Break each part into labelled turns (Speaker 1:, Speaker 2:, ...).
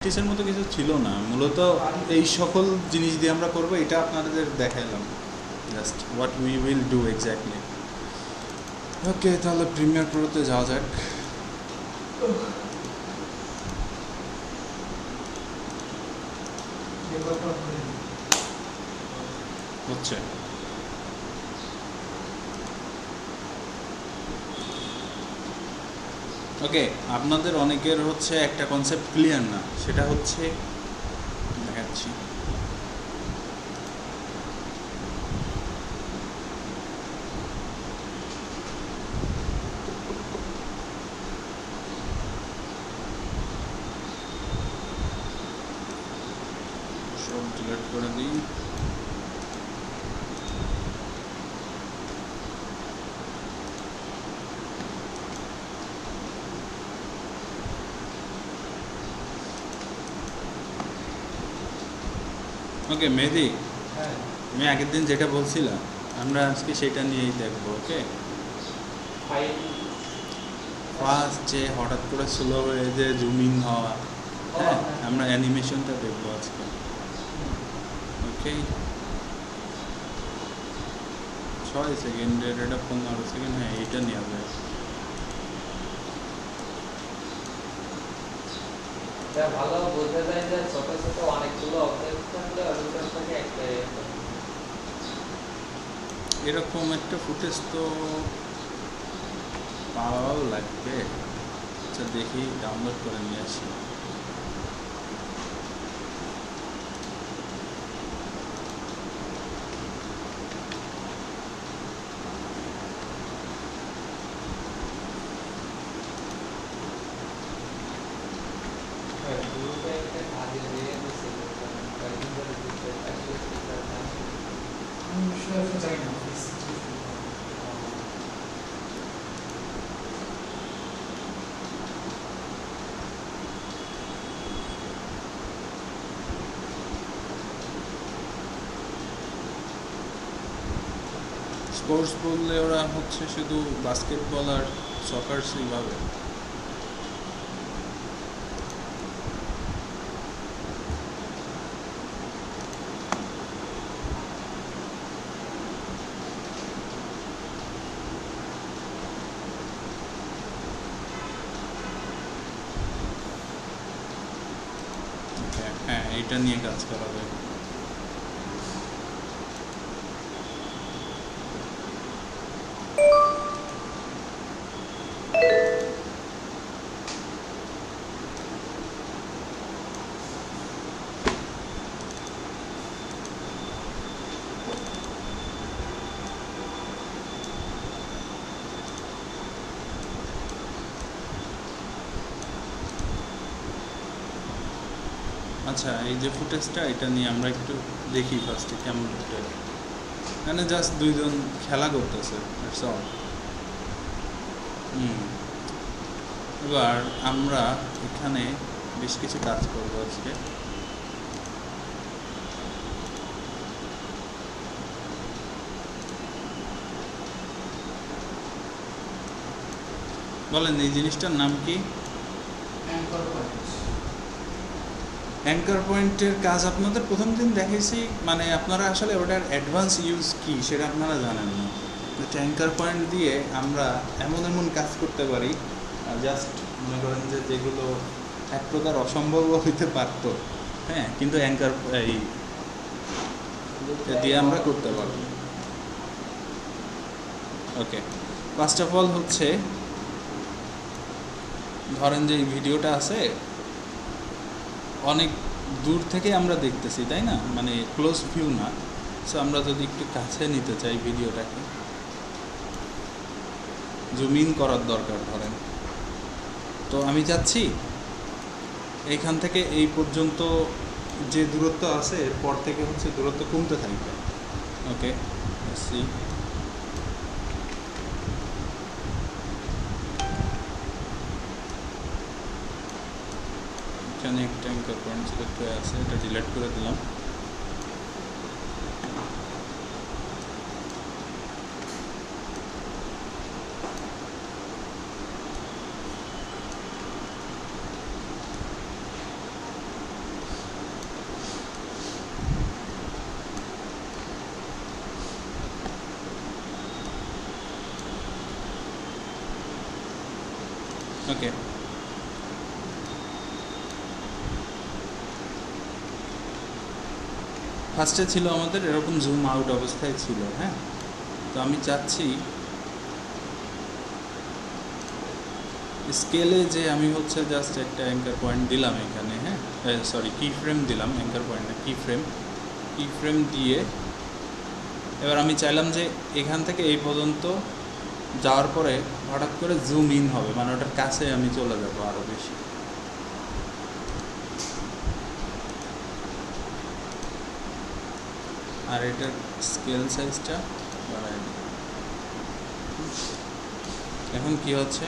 Speaker 1: কিসের মতো কিছু ছিল না, মূলত এই সকল জিনিস দিয়ে আমরা করবো, এটা আপনাদের দেখাইলাম just what we will do exactly. Okay, তাহলে প্রিমিয়ার প্রোতে যাওয়া যাক। হচ্ছে ওকে, আপনাদের অনেকের হচ্ছে একটা কনসেপ্ট ক্লিয়ার না, সেটা হচ্ছে দেখাচ্ছি। সব ডিলিট করে দিই। ওকে মেহেদি, আমি আগের দিন যেটা বলছিলাম আমরা আজকে সেটা নিয়েই দেখবো। ওকে, ফার্স্ট যে হঠাৎ করে স্লো হয়ে যে জুম ইন হওয়া, হ্যাঁ আমরা অ্যানিমেশনটা দেখবো আজকে। ওকে, 6 সেকেন্ডের, এটা 15 সেকেন্ড, হ্যাঁ এটা নেওয়া যায়।
Speaker 2: ভালো বোঝা যায় যে ছোট ছোট অনেকগুলো অবজেক্ট থাকলে ওটার থেকে একটা
Speaker 1: এরকম একটা ফুটেজ তো পাওয়াও লাগবে। আচ্ছা দেখি, ডাউনলোড করে নিয়ে আসি। স্পোর্টস বললে ওরা হচ্ছে শুধু বাস্কেটবল আর সকার সেইভাবে। হ্যাঁ এটা নিয়ে কাজ করা যায়। আচ্ছা, এই যে ফুটেজটা, এটা নিয়ে আমরা একটু দেখি ফার্স্টে কেমন ফুটেজ। এখানে জাস্ট দুইজন খেলা করতেছে, সব। এবার আমরা এখানে বেশ কিছু কাজ করবো আজকে। বলেন এই জিনিসটার নাম কি? অ্যাঙ্কার পয়েন্টের কাজ আপনাদের প্রথম দিন দেখাইছি, মানে আপনারা আসলে ওটার অ্যাডভান্স ইউজ কি সেটা আপনারা জানেন না। অ্যাঙ্কার পয়েন্ট দিয়ে আমরা এমন এমন কাজ করতে পারি, জাস্ট মনে করেন যে যেগুলো এক প্রকার অসম্ভব হইতে পারতো, হ্যাঁ, কিন্তু অ্যাঙ্কার এই দিয়ে আমরা করতে পারবো। ওকে, ফার্স্ট অফ অল হচ্ছে ধরেন যে এই ভিডিওটা আছে, অনেক দূর থেকে আমরা দেখতেছি, তাই না, মানে ক্লোজ ভিউ না। সো আমরা যদি একটু কাছে নিতে চাই ভিডিওটাকে, জুম ইন করার দরকার ধরেন, তো আমি চাচ্ছি এইখান থেকে এই পর্যন্ত যে দূরত্ব আছে এরপর থেকে হচ্ছে দূরত্ব কমতে থাকবে। ওকে, সি এখানে একটা অ্যাঙ্কার পয়েন্ট সিলেক্ট হয়ে আছে, এটা ডিলিট করে দিলাম। ওকে, ফার্স্টে ছিল আমাদের এরকম জুম আউট অবস্থায় ছিল। হ্যাঁ, তো আমি চাচ্ছি স্কেলে যে আমি হচ্ছে জাস্ট একটা অ্যাঙ্কার পয়েন্ট দিলাম এখানে। হ্যাঁ, সরি, কি ফ্রেম দিলাম, অ্যাঙ্কার পয়েন্ট না, কি ফ্রেম দিয়ে এবার আমি চাইলাম যে এখান থেকে এই পর্যন্ত যাওয়ার পরে হঠাৎ করে জুম ইন হবে, মানে ওটার কাছে আমি চলে যাবো আরও বেশি। আর এটার স্কেল সাইজটা বাড়াই দিই। এখন কি হচ্ছে,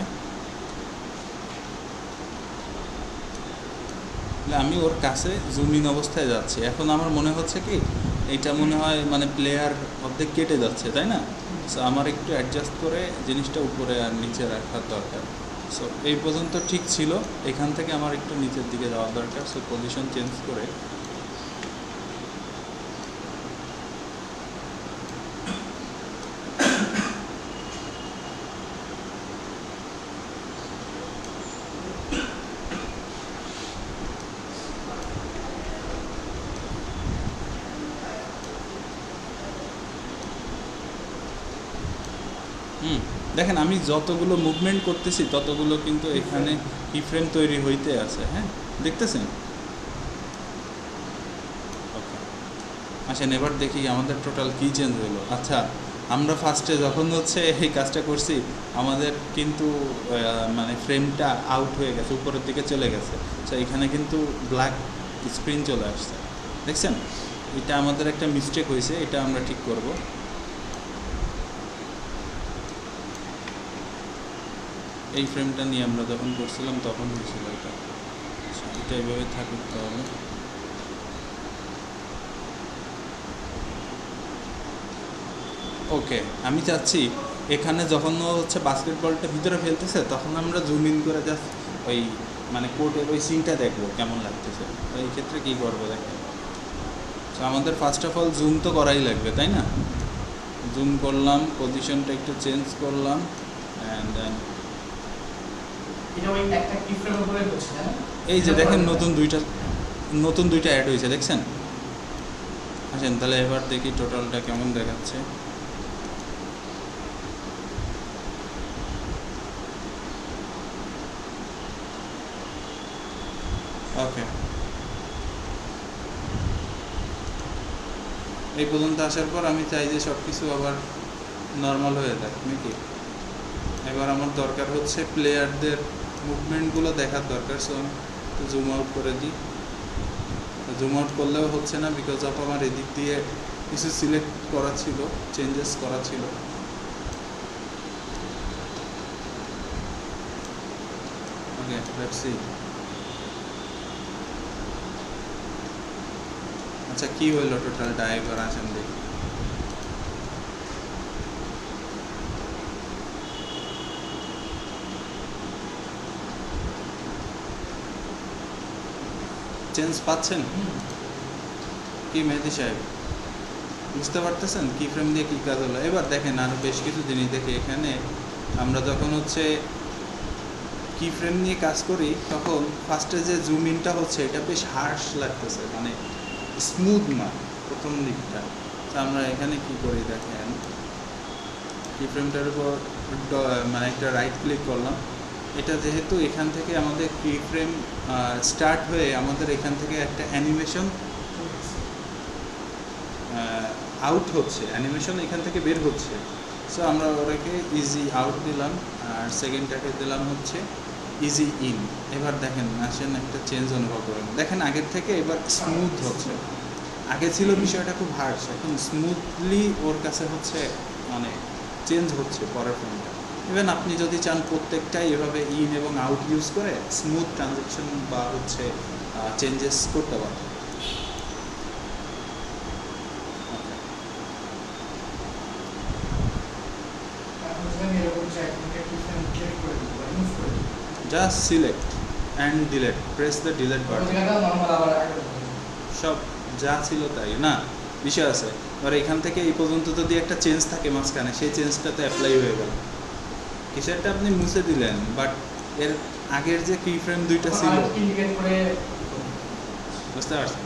Speaker 1: আমি ওর কাছে জুম ইন অবস্থায় যাচ্ছি। এখন আমার মনে হচ্ছে কি এইটা মনে হয় মানে প্লেয়ার অর্ধেক কেটে যাচ্ছে, তাই না? সো আমার একটু অ্যাডজাস্ট করে জিনিসটা উপরে আর নিচে রাখার দরকার। সো এই পর্যন্ত ঠিক ছিল, এখান থেকে আমার একটু নিচের দিকে যাওয়ার দরকার। সো পজিশন চেঞ্জ করে দেখেন আমি যতগুলো মুভমেন্ট করতেছি ততগুলো কিন্তু এখানে কি ফ্রেম তৈরি হইতে আছে। হ্যাঁ, দেখতেছেন? ওকে, আসেন এবার দেখি আমাদের টোটাল কী চেঞ্জ হলো। আচ্ছা, আমরা ফার্স্টে যখন হচ্ছে এই কাজটা করছি আমাদের কিন্তু মানে ফ্রেমটা আউট হয়ে গেছে, উপরের দিকে চলে গেছে। তো এখানে কিন্তু ব্ল্যাক স্ক্রিন চলে আসছে, দেখছেন? এটা আমাদের একটা মিস্টেক হয়েছে, এটা আমরা ঠিক করব। এই ফ্রেমটা নিয়ে আমরা যখন করছিলাম তখন হয়েছিল এটা, এটা এইভাবে থাকুক তাহলে। ওকে, আমি চাচ্ছি এখানে যখন হচ্ছে বাস্কেটবলটা ভিতরে ফেলতেছে তখন আমরা জুম ইন করে জাস্ট ওই মানে কোর্টের ওই সিনটা দেখবো কেমন লাগতেছে। তো এই ক্ষেত্রে কী করবো দেখেন, তো আমাদের ফার্স্ট অফ অল জুম তো করাই লাগবে, তাই না? জুম করলাম, পজিশনটা একটু চেঞ্জ করলাম, অ্যান্ড দেন এই যে দেখেন নতুন দুইটা অ্যাড হয়েছে, দেখছেন? আসেন তাহলে এবার দেখি টোটালটা কেমন দেখাচ্ছে। ওকে, এই পর্যন্ত আসার পর আমি চাই যে সব কিছু আবার নর্মাল হয়ে যাক নাকি। এবার আমার দরকার হচ্ছে প্লেয়ারদের মুভমেন্টগুলো দেখার দরকার। সো আমি জুম আউট করে দিই। জুম আউট করলেও হচ্ছে না, বিকজ অফ আমার এদিক দিয়ে কিছু সিলেক্ট করা ছিল, চেঞ্জেস করা ছিল। ওকে, লেটস সি। আচ্ছা, কি হইলো টোটালটা এবার আসেন দেখি। চেঞ্জ পাচ্ছেন কি মেহেদি সাহেব? বুঝতে পারতেছেন কি ফ্রেম দিয়ে কী কাজ হলো? এবার দেখেন আরও বেশ কিছু জিনিস দেখি এখানে। আমরা যখন হচ্ছে কি ফ্রেম নিয়ে কাজ করি তখন ফার্স্টে যে জুম ইনটা হচ্ছে এটা বেশ হার্শ লাগতেছে, মানে স্মুথ না প্রথম দিকটা। তো আমরা এখানে কি করি দেখেন, কি ফ্রেমটার উপর মানে একটা রাইট ক্লিক করলাম। এটা যেহেতু এখান থেকে আমাদের কি ফ্রেম স্টার্ট হয়ে আমাদের এখান থেকে একটা অ্যানিমেশন আউট হচ্ছে, অ্যানিমেশন এখান থেকে বের হচ্ছে। সো আমরা ওটাকে ইজি আউট দিলাম, আর সেকেন্ডটাকে দিলাম হচ্ছে ইজি ইন। এবার দেখেন আসেন একটা চেঞ্জ অনুভব করেন, দেখেন আগের থেকে এবার স্মুথ হচ্ছে। আগে ছিল বিষয়টা খুব হার্শ, এখন স্মুথলি ওর কাছে হচ্ছে মানে চেঞ্জ হচ্ছে পরের ফ্রেমটা। ইভেন আপনি যদি চান প্রত্যেকটাই এভাবে ইন এবং আউট ইউজ করে স্মুথ ট্রানজেকশন বা হচ্ছে চেঞ্জেস করতে পারেন। Just select and delete, press the delete button. সব যা ছিল তাই না, বিষয় আছে। এবার এখান থেকে এই পর্যন্ত যদি একটা চেঞ্জ থাকে মাঝখানে, সেই চেঞ্জটা তো অ্যাপ্লাই হয়ে গেল। কিসেরটা আপনি মুছে দিলেন, বাট এর আগের যে কি ফ্রেম দুইটা ছিল
Speaker 3: ইন্ডিকেট করে
Speaker 1: বুঝতে পারছেন?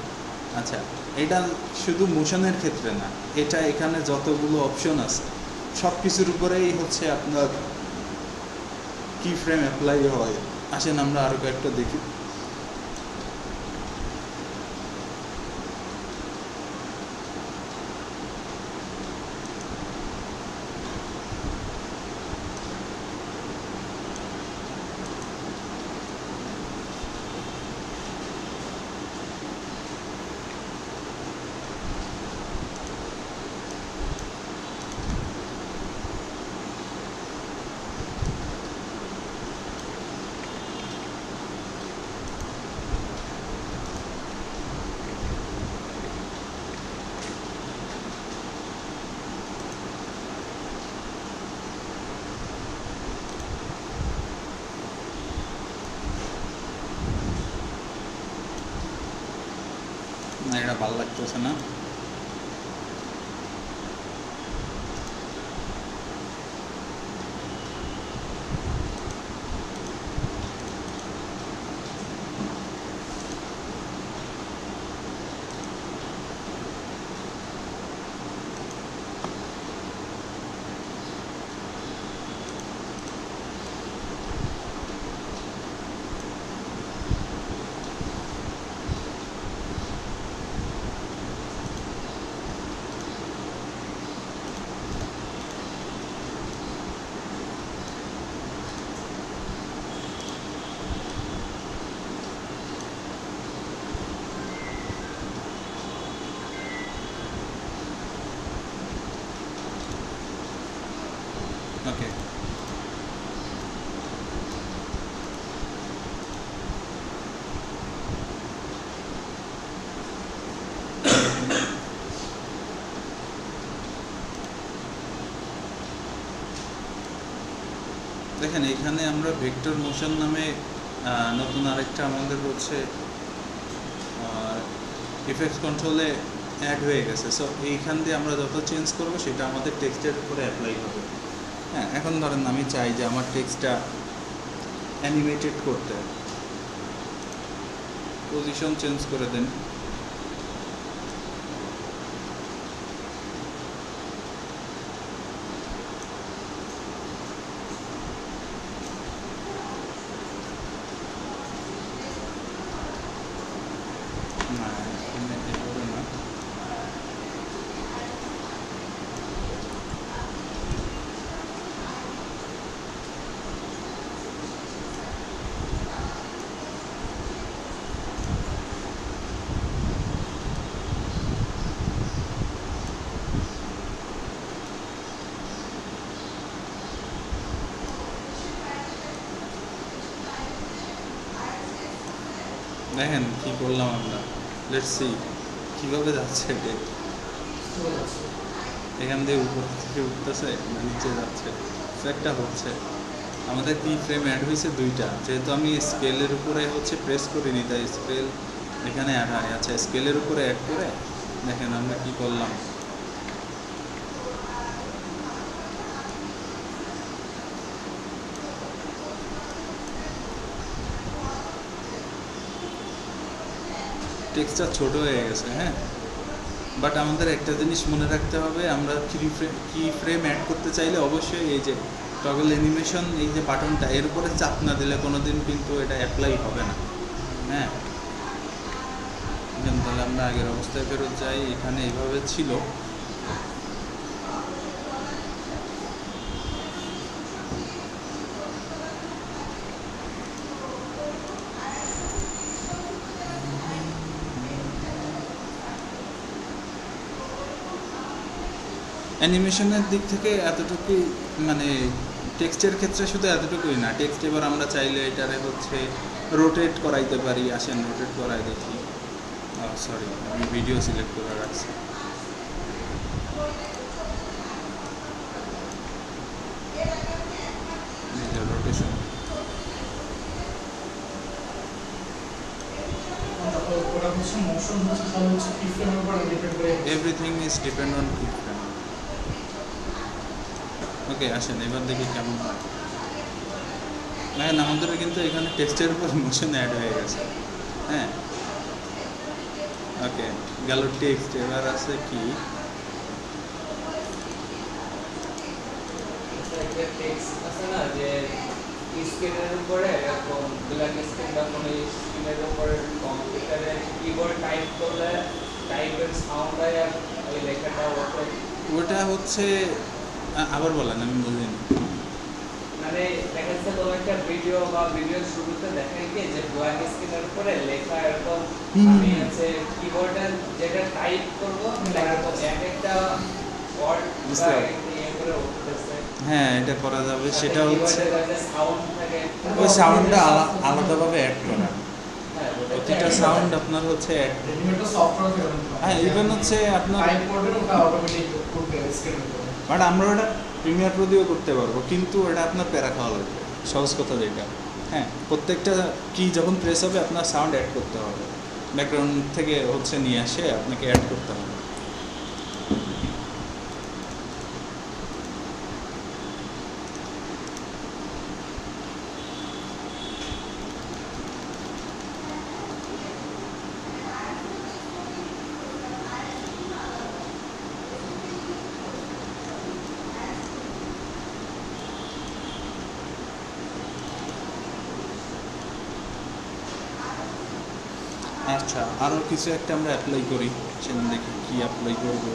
Speaker 1: আচ্ছা, এটা শুধু মোশনের ক্ষেত্রে না, এটা এখানে যতগুলো অপশন আছে সব কিছুর উপরেই হচ্ছে আপনার কি ফ্রেম অ্যাপ্লাই হয়। আসেন আমরা আরও কয়েকটা দেখি। না, এটা ভালো লাগতেছে না। ওকে, দেখেন এখানে আমরা ভেক্টর মোশন নামে নতুন আরেকটা আমাদের হচ্ছে ইফেক্ট কন্ট্রোলে অ্যাড হয়ে গেছে। সো এইখান দিয়ে আমরা যত চেঞ্জ করব সেটা আমাদের টেক্সটের উপরে অ্যাপ্লাই হবে। হ্যাঁ, এখন ধরেন আমি চাই যে আমার টেক্সটটা অ্যানিমেটেড করতে, পজিশন চেঞ্জ করে দেন। না, এখানে এভাবে না। দেখেন কি করলাম আমরা, লেটস সি কীভাবে যাচ্ছে এটা। এখান দিয়ে উপর থেকে উঠতেছে না নিচে যাচ্ছে, একটা হচ্ছে। আমাদের কি ফ্রেম অ্যাড হয়েছে দুইটা, যেহেতু আমি স্কেলের উপরে হচ্ছে প্রেস করিনি তাই স্কেল এখানে অ্যাড হয়। আচ্ছা, স্কেলের উপরে অ্যাড করে দেখেন আমরা কি করলাম। টেক্সটটা ছোট হয়ে গেছে, হ্যাঁ, বাট আমাদের একটা জিনিস মনে রাখতে হবে, আমরা কি ফ্রেম অ্যাড করতে চাইলে অবশ্যই এই যে টগল অ্যানিমেশন, এই যে বাটনটা এর উপরে চাপ না দিলে কোনো দিন কিন্তু এটা অ্যাপ্লাই হবে না। হ্যাঁ, তাহলে আমরা আগের অবস্থায় ফেরত যাই। এখানে এইভাবে ছিল, অ্যানিমেশনের দিক থেকে এতটুকুই, মানে টেক্সটের ক্ষেত্রে শুধু এতটুকুই না, টেক্সট এবার আমরা চাইলে এটারে হচ্ছে রোটেট করাইতে পারি। আসেন রোটেট করাই দেখি। সরি, আমি ভিডিও সিলেক্ট করে রাখছি। Rotation, everything is depend on কি ফ্রেম। ওকে, আসেন এবার দেখি কেমন হয়। দেখেন আমাদের কিন্তু এখানে টেক্সটের উপর মোশন অ্যাড হয়ে গেছে। হ্যাঁ, ওকে, গেল টেক্সট। এবার আছে কি,
Speaker 2: একটা টেক্সট আছে না যে স্ক্রিনের উপরে এরকম ব্ল্যাক স্ক্রিন বা কোনো স্ক্রিনের উপরে কম্পিউটারে কিবোর্ড টাইপ করলে টাইপের সাউন্ড হয় আর ওই লেখাটা ওঠে।
Speaker 1: ওটা হচ্ছে আবার বলেন, আমি বুঝিনি।
Speaker 2: মানে দেখা যাচ্ছে কোনো একটা ভিডিও বা ভিডিওর শুরুতে দেখেন কি যে ব্ল্যাক স্ক্রিনের উপরে লেখা এরকম আমি হচ্ছে কিবোর্ডে যেটা টাইপ করবো এরকম এক একটা ওয়ার্ড
Speaker 1: বুঝতে
Speaker 2: বা
Speaker 1: পারছি।
Speaker 2: ইয়ে করে উঠতেছে।
Speaker 1: হ্যাঁ, এটা করা যাবে। সেটা হচ্ছে
Speaker 2: সাউন্ড থাকে,
Speaker 1: ওই সাউন্ডটা আলাদাভাবে অ্যাড করা।
Speaker 2: হ্যাঁ
Speaker 1: প্রতিটা সাউন্ড আপনার হচ্ছে অ্যাড।
Speaker 3: রেডিমেড সফটওয়্যার
Speaker 1: হ্যাঁ, ইভেন হচ্ছে আপনার
Speaker 3: টাইপ করবেন ওটা অটোমেটিক করবে স্ক্রিনের উপরে।
Speaker 1: বাট আমরা ওটা প্রিমিয়ার প্রো দিয়েও করতে পারবো, কিন্তু এটা আপনার প্যারা খাওয়া লাগবে। সহজ কথা যেটা, হ্যাঁ, প্রত্যেকটা কি যখন প্রেস হবে আপনার সাউন্ড অ্যাড করতে হবে, ব্যাকগ্রাউন্ড থেকে হচ্ছে নিয়ে আসে আপনাকে অ্যাড করতে হবে। আচ্ছা, আরও কিছু একটা আমরা অ্যাপ্লাই করি, সেদিন দেখি কী অ্যাপ্লাই করবো।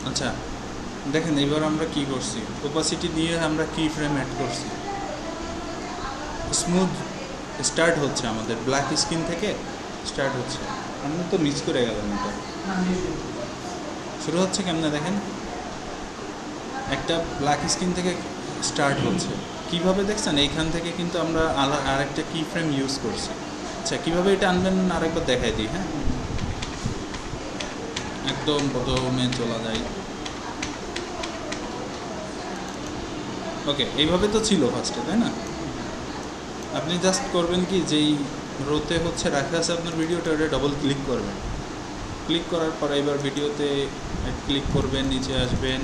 Speaker 1: আচ্ছা দেখেন, এবার আমরা কি করছি, ওপাসিটি নিয়ে আমরা কি ফ্রেম অ্যাড করছি। স্মুথ স্টার্ট হচ্ছে আমাদের, ব্ল্যাক স্ক্রিন থেকে স্টার্ট হচ্ছে। আপনি তো মিস করে গেলেন এটা। শুরু হচ্ছে কেমনে দেখেন, একটা ব্ল্যাক স্ক্রিন থেকে স্টার্ট হচ্ছে। কিভাবে দেখছেন, এইখান থেকে কিন্তু আমরা আরেকটা কি ফ্রেম ইউজ করছি। আচ্ছা, কীভাবে এটা আনবেন আরেকবার দেখাই দিই। হ্যাঁ, একদম প্রথমে চলা যায়। ওকে, এইভাবে তো ছিল ফার্স্টে, তাই না? আপনি জাস্ট করবেন কি, যেই রোতে হচ্ছে রাখা আছে আপনার ভিডিওটা, ওটা ডবল ক্লিক করবেন। ক্লিক করার পর এবার ভিডিওতে ক্লিক করবেন, নিচে আসবেন,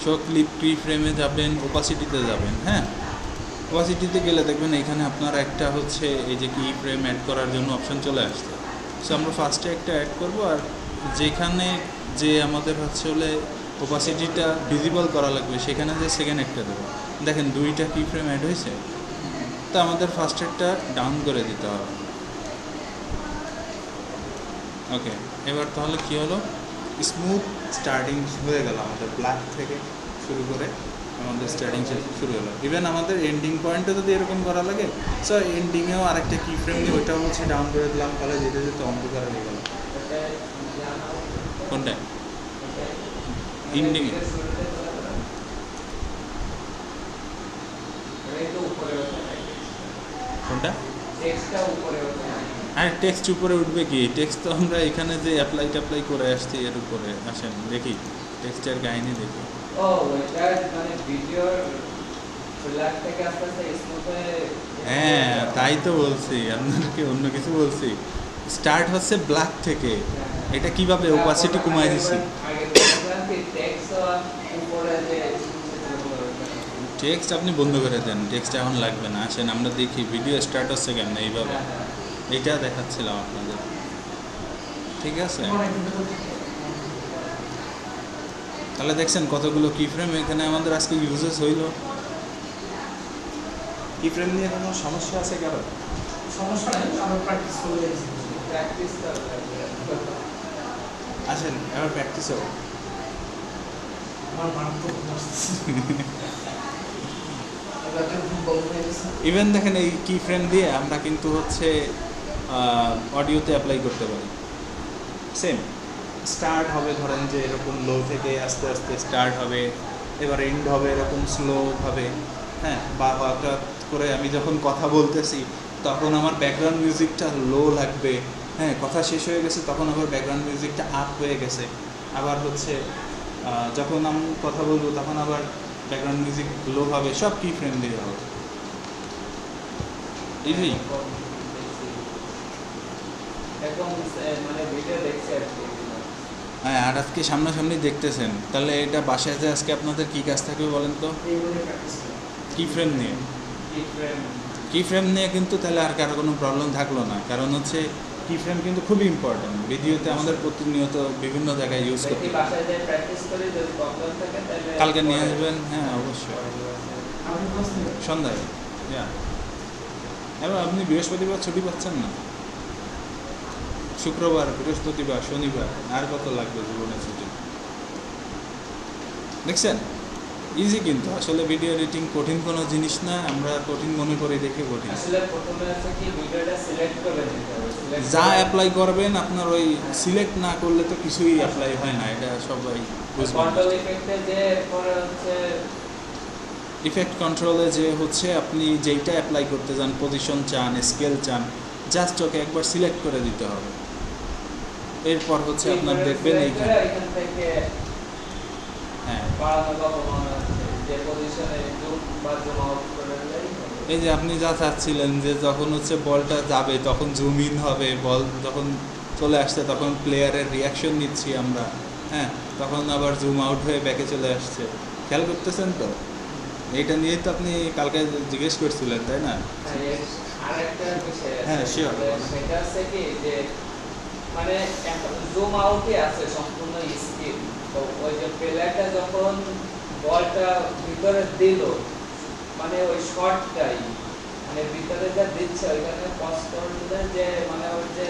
Speaker 1: শো ক্লিপ কি ফ্রেমে যাবেন, ওপাসিটিতে যাবেন। হ্যাঁ, ওপাসিটিতে গেলে দেখবেন এখানে আপনার একটা হচ্ছে এই যে কি ফ্রেম অ্যাড করার জন্য অপশন চলে আসছে। সো আমরা ফার্স্টে একটা অ্যাড করব, আর যেখানে যে আমাদের হচ্ছে হলে ওপাসিটিটা ভিজিবল করা লাগবে সেখানে যে সেকেন্ড একটা দেবো। দেখেন দুইটা কি ফ্রেম অ্যাড হয়েছে, তো আমাদের ফার্স্ট একটা ডাউন করে দিতে হবে। ওকে, এবার তাহলে কি হলো, স্মুথ স্টার্টিং হয়ে গেল আমাদের, ব্ল্যাক থেকে শুরু করে আমাদের স্টার্টিং শুরু হলো। ইভেন আমাদের এন্ডিং পয়েন্টে যদি এরকম করা লাগে, সো এন্ডিংয়েও আরেকটা কি ফ্রেম নিয়ে ওইটাও হচ্ছে ডাউন করে দিলাম, তাহলে যেতে যেতে অন্ধকার হয়ে গেল। কোনটা এন্ডিংয়ে? কোনটা? হ্যাঁ, টেক্সট উপরে উঠবে কি? টেক্সট তো আমরা এখানে যে অ্যাপ্লাই করে আসছি এর উপরে আসেন, দেখি টেক্সটের কাহিনী দেখি।
Speaker 2: ও ওইটা মানে ভিডিওর ব্ল্যাক থেকে আস্তে আস্তে স্মুথ হয়ে।
Speaker 1: হ্যাঁ, তাই তো বলছি, আপনাদেরকে অন্য কিছু বলছি। স্টার্ট হচ্ছে ব্ল্যাক থেকে, এটা কিভাবে ওপাসিটি কমাই দিছি।
Speaker 2: আগে বলছিলাম কি টেক্সট উপরে যে
Speaker 1: টেক্সট আপনি বন্ধ করে দেন, টেক্সট এখন লাগবে না। আসেন আমরা দেখি ভিডিও স্টার্ট হচ্ছে কেন এইভাবে, এটা দেখাচ্ছিলাম আপনাদের। ঠিক আছে, তাহলে দেখছেন কতগুলো কি ফ্রেম এখানে আমাদের আজকে ইউজেস হইল। কি ফ্রেম নিয়ে কোনো সমস্যা আছে কারো?
Speaker 3: সমস্যা নেই, আমরা প্র্যাকটিস করে দেখছি।
Speaker 2: প্র্যাকটিস করা লাগবে।
Speaker 1: আসেন এবার প্র্যাকটিস হোক।
Speaker 3: আমার মারাত্মক আসছে। এবার একটা খুব বড় হয়ে গেছে।
Speaker 1: ইভেন দেখেন এই কি ফ্রেম দিয়ে আমরা কিন্তু হচ্ছে অডিওতে অ্যাপ্লাই করতে পারি। সেম স্টার্ট হবে, ধরেন যে এরকম লো থেকে আস্তে আস্তে স্টার্ট হবে, এবার এন্ড হবে এরকম স্লো হবে, হ্যাঁ, বা হঠাৎ করে আমি যখন কথা বলতেছি তখন আমার ব্যাকগ্রাউন্ড মিউজিকটা লো লাগবে, হ্যাঁ, কথা শেষ হয়ে গেছে তখন আবার ব্যাকগ্রাউন্ড মিউজিকটা আপ হয়ে গেছে, আবার হচ্ছে যখন আমি কথা বলবো তখন আবার ব্যাকগ্রাউন্ড মিউজিক লো হবে, সব কি ফ্রেম দিয়ে হবে। ইজি।
Speaker 2: এখন মানে ভিডিও দেখছি আর কি।
Speaker 1: হ্যাঁ, আর আজকে সামনাসামনি দেখতেছেন, তাহলে এটা বাসায় যে আজকে আপনাদের কি কাজ থাকবে বলেন তো?
Speaker 3: এইভাবে প্র্যাকটিস করি।
Speaker 1: কি ফ্রেম নিয়ে?
Speaker 2: কি ফ্রেম
Speaker 1: কি ফ্রেম নিয়ে কিন্তু তাহলে আর কারো কোনো প্রবলেম থাকলো না, কারণ হচ্ছে কি ফ্রেম কিন্তু খুবই ইম্পর্টেন্ট, ভিডিওতে আমাদের প্রতিনিয়ত বিভিন্ন জায়গায় ইউজ করতে
Speaker 2: দেখি
Speaker 1: হয়।
Speaker 2: বাসায় যাই প্র্যাকটিস করি, যদি প্রবলেম থাকে তাহলে
Speaker 1: কালকে নিয়ে আসবেন, হ্যাঁ অবশ্যই,
Speaker 3: আপনি ক্লাস নেবেন?
Speaker 1: সন্ধ্যায়। এবার আপনি বৃহস্পতিবার ছুটি পাচ্ছেন না, শুক্রবার, বৃহস্পতিবার, শনিবার, আর কত লাগবে জীবনে ছুটি? দেখছেন, ইজি কিন্তু আসলে ভিডিও এডিটিং কঠিন কোনো জিনিস না, আমরা কঠিন মনে করি দেখে কঠিন।
Speaker 2: আসলে প্রথমে হচ্ছে কি ভিডিওটা সিলেক্ট করে নিতে হবে।
Speaker 1: যা অ্যাপ্লাই করবেন আপনার ওই সিলেক্ট না করলে তো কিছুই অ্যাপ্লাই হয় না, এটা সবাই বুঝবেন।
Speaker 2: কন্ট্রোল ইফেক্টে যে পরে হচ্ছে
Speaker 1: ইফেক্ট কন্ট্রোলে যে হচ্ছে আপনি যেইটা অ্যাপ্লাই করতে চান, পজিশন চান, স্কেল চান, জাস্ট ওকে একবার সিলেক্ট করে দিতে হবে। এরপর হচ্ছে আপনার দেখবেন এইখানে,
Speaker 2: এখান থেকে
Speaker 1: হ্যাঁ,
Speaker 2: বাড়ানো বা কমানো হচ্ছে, যে পজিশনে জুম বা জুম আউট করে দিলেই হবে।
Speaker 1: এই যে আপনি যা চাচ্ছিলেন যে যখন হচ্ছে বলটা যাবে তখন জুম ইন হবে, বল যখন চলে আসছে তখন প্লেয়ারের রিয়াকশন নিচ্ছি আমরা, হ্যাঁ, তখন আবার জুম আউট হয়ে ব্যাকে চলে আসছে, খেয়াল করতেছেন তো? এইটা নিয়েই তো আপনি কালকে জিজ্ঞেস করছিলেন, তাই না?
Speaker 2: হ্যাঁ, এর আরেকটা বিষয় আছে,
Speaker 1: হ্যাঁ, sure.
Speaker 2: যে সেটা হচ্ছে কি যে মানে জুম আউটই আছে সম্পূর্ণ স্কিল। তো ওই যে প্লেয়ারটা যখন বলটা ভিতরে দিল, মানে ওই শটটাই মানে ভিতরে যা দিচ্ছে ওইখানে পজ করলে যে মানে ওই যে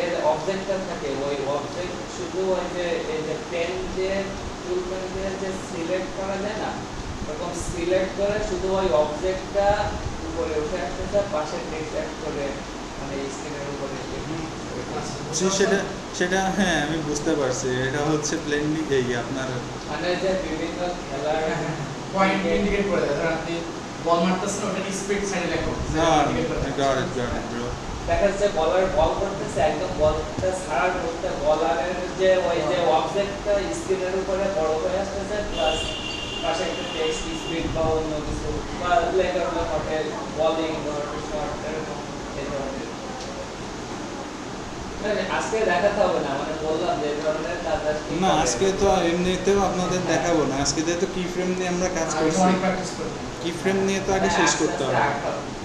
Speaker 2: এর অবজেক্টটা থাকে, ওই অবজেক্ট শুধু ওই যে এই যে পেন দিয়ে টুল পেন দিয়ে যে সিলেক্ট করা যায় না, এরকম সিলেক্ট করে শুধু ওই অবজেক্টটা উপরে উঠে আসতেছে, পাশে টেক্সট অ্যাড করে মানে স্ক্রিনের উপরে
Speaker 1: সেটা সেটা হ্যাঁ, আমি বুঝতে পারছি, এটা হচ্ছে প্লেনলি এই আপনার
Speaker 2: মানে যে বিভিন্ন খেলার
Speaker 3: পয়েন্ট ইন্ডিকেট করে দেয়। ধর আপনি বল মারতেছেন, ওটা স্পিড সাইডে লেখা হচ্ছে।
Speaker 1: got it, bro.
Speaker 2: দেখা যাচ্ছে বলার বল করতেছে, একদম বলটা ছাড়ার করতে বলারের যে ওই যে অবজেক্টটা স্ক্রিনের উপরে বড় হয়ে আসতেছে, প্লাস পাশে একটা টেক্সট স্পিড বা অন্য কিছু বা লেখার ঘটে বলিং বা শর্ট এরকম এই ধরনের। মানে আজকে দেখাতে হবে না, মানে বললাম যে এই ধরনের কাজ আজকে
Speaker 1: না, আজকে তো এমনিতেও আপনাদের দেখাবো না, আজকে যেহেতু কি ফ্রেম নিয়ে আমরা কাজ
Speaker 3: আমি
Speaker 1: করছি,
Speaker 3: অনেক প্র্যাকটিস করি।
Speaker 1: কি ফ্রেম নিয়ে তো আগে শেষ করতে হবে,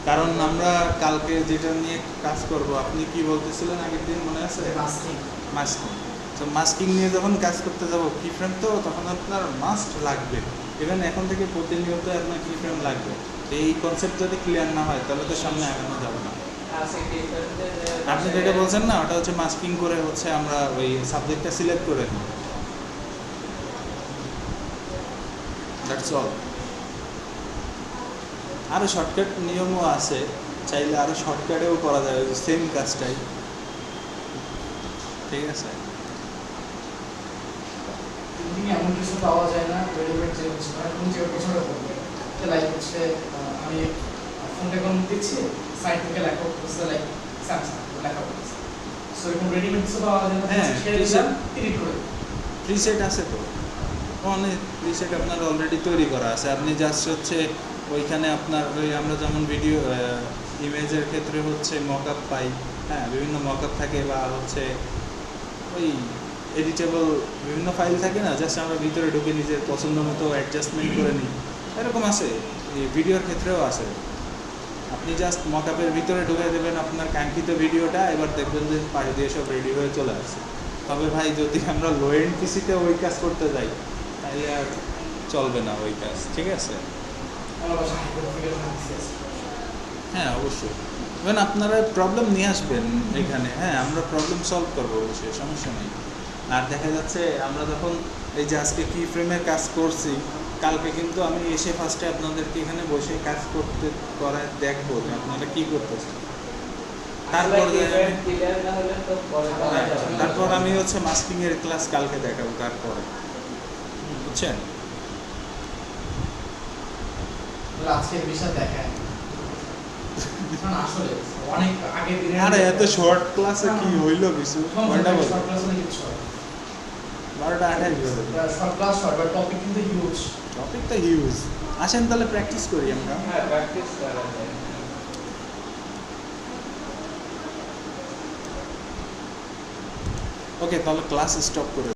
Speaker 1: কারণ আমরা কালকে যেটা নিয়ে কাজ করব, আপনি কি বলতেছিলেন আগের দিন মনে আছে?
Speaker 3: মাস্কিং।
Speaker 1: মাস্কিং। তো মাস্কিং নিয়ে যখন কাজ করতে যাব কি ফ্রেম তো তখন আপনার মাস্ট লাগবে, ইভেন এখন থেকে প্রতিনিয়ত আপনার কি ফ্রেম লাগবে। এই কনসেপ্ট যদি ক্লিয়ার না হয় তাহলে তো সামনে আগানো যাবে না। আপনি যেটা বলছেন না, ওটা হচ্ছে মাস্কিং করে হচ্ছে আমরা ওই সাবজেক্টটা সিলেক্ট করে নিই, দ্যাটস অল। আরও শর্টকাট নিয়মও আছে, চাইলে আরও শর্টকাটেও করা যায় সেম কাজটাই, ঠিক আছে?
Speaker 3: এমনি এমন কিছু পাওয়া যায় না রেডিমেড যে হচ্ছে না, তুমি যে পছন্দ করবে। লাইক হচ্ছে আমি ফোনটা কোন দিচ্ছি, সাইড থেকে লেখা হচ্ছে লাইক স্যামসাং লেখা হচ্ছে। সো এরকম রেডিমেড কিছু পাওয়া যায় না,
Speaker 1: হ্যাঁ,
Speaker 3: সেটা দিলাম, এডিট করে দিই।
Speaker 1: প্রিসেট আছে তো, অনেক প্রিসেট আপনার অলরেডি তৈরি করা আছে, আপনি জাস্ট হচ্ছে ওইখানে আপনার ওই আমরা যেমন ভিডিও ইমেজের ক্ষেত্রে হচ্ছে মকআপ পাই, হ্যাঁ, বিভিন্ন মকআপ থাকে বা হচ্ছে ওই এডিটেবল বিভিন্ন ফাইল থাকে না, জাস্ট আমরা ভিতরে ঢুকে নিজের পছন্দ মতো অ্যাডজাস্টমেন্ট করে নিই, এরকম আছে এই ভিডিওর ক্ষেত্রেও আছে। আপনি জাস্ট মকআপের ভিতরে ঢুকে দেবেন আপনার কাঙ্ক্ষিত ভিডিওটা, এবার দেখবেন যে পাশ দিয়ে সব রেডি হয়ে চলে আসছে। তবে ভাই যদি আমরা লো এন্ড পিসিতে ওই কাজ করতে যাই তাহলে আর চলবে না ওই কাজ, ঠিক আছে?
Speaker 3: আমার বাসায় হাইপারফিকেশন দিচ্ছি।
Speaker 1: হ্যাঁ অবশ্যই, ইভেন আপনারা প্রবলেম নিয়ে আসবেন এখানে, হ্যাঁ আমরা প্রবলেম সলভ করবো অবশ্যই, সমস্যা নেই। আর দেখা যাচ্ছে আমরা যখন এই যে আজকে কি ফ্রেমের কাজ করছি, কালকে কিন্তু আমি এসে ফার্স্টে আপনাদেরকে এখানে বসে কাজ করায় দেখবো যে আপনারা কি করতেছেন। তারপর
Speaker 2: ক্লিয়ার না হলে তো পরে করা
Speaker 1: হ্যাঁ,
Speaker 2: যাবে না।
Speaker 1: তারপর আমি হচ্ছে মাস্কিং এর ক্লাস কালকে দেখাবো তারপরে, বুঝছেন?
Speaker 3: তাহলে আজকের বিষয় দেখায় না আসলে অনেক আগে দিনে
Speaker 1: আরে এত শর্ট ক্লাসে কি হইলো কিছু? কয়টা বল?
Speaker 3: শর্ট ক্লাস অনেক কিছু
Speaker 1: 12টা 28 বলে।
Speaker 3: Short class short but topic কিন্তু হিউজ।
Speaker 1: টপিক তো হিউজ। আসেন তাহলে প্র্যাকটিস করি আমরা।
Speaker 2: হ্যাঁ প্র্যাকটিস করা যায়।
Speaker 1: ওকে, তাহলে ক্লাস স্টপ করে